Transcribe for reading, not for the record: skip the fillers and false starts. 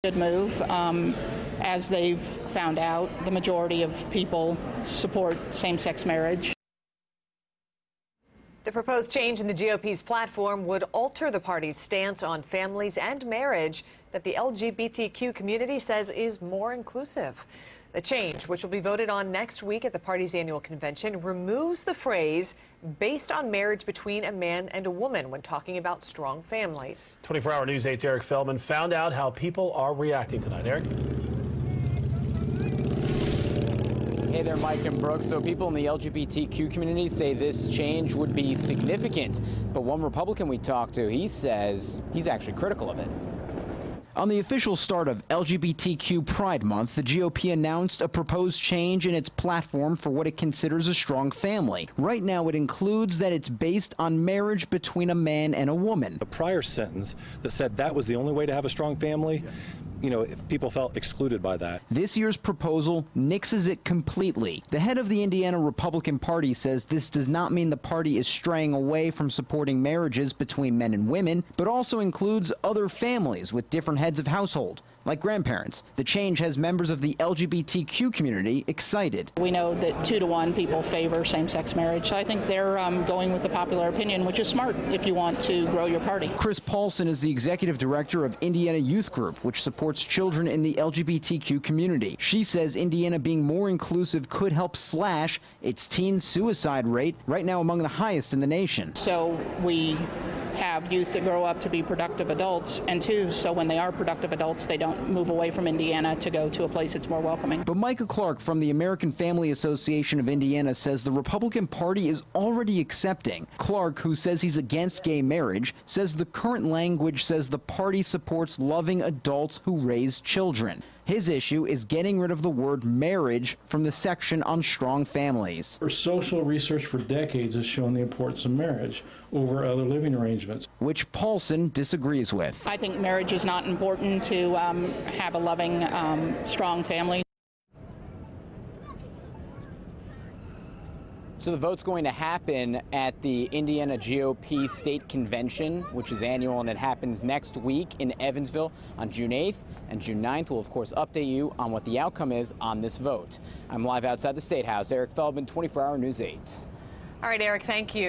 Good move. As they've found out, the majority of people support same-sex marriage. The proposed change in the GOP's platform would alter the party's stance on families and marriage that the LGBTQ community says is more inclusive. The change, which will be voted on next week at the party's annual convention, removes the phrase based on marriage between a man and a woman when talking about strong families. 24-hour News 8's Eric Feldman found out how people are reacting tonight. Eric? Hey there, Mike and Brooke. So people in the LGBTQ community say this change would be significant. But one Republican we talked to, he says he's actually critical of it. On the official start of LGBTQ Pride Month, the GOP announced a proposed change in its platform for what it considers a strong family. Right now, it includes that it's based on marriage between a man and a woman. The prior sentence that said that was the only way to have a strong family, you know, if people felt excluded by that. This year's proposal nixes it completely. The head of the Indiana Republican Party says this does not mean the party is straying away from supporting marriages between men and women, but also includes other families with different heads of household, like grandparents. The change has members of the LGBTQ community excited. We know that 2-to-1 people favor same-sex marriage, so I think they're going with the popular opinion, which is smart if you want to grow your party. Chris Paulson is the executive director of Indiana Youth Group, which supports children in the LGBTQ community. She says Indiana being more inclusive could help slash its teen suicide rate, right now among the highest in the nation. So we have youth that grow up to be productive adults, and two, so when they are productive adults, they don't move away from Indiana to go to a place that's more welcoming. But Micah Clark from the American Family Association of Indiana says the Republican Party is already accepting. Clark, who says he's against gay marriage, says the current language says the party supports loving adults who raise children. His issue is getting rid of the word marriage from the section on strong families. Social research for decades has shown the importance of marriage over other living arrangements, which Paulson disagrees with. I think marriage is not important to have a loving, strong family. So the vote's going to happen at the Indiana GOP State Convention, which is annual, and it happens next week in Evansville on June 8th and June 9th. We'll, of course, update you on what the outcome is on this vote. I'm live outside the State House. Eric Feldman, 24-hour News 8. All right, Eric, thank you.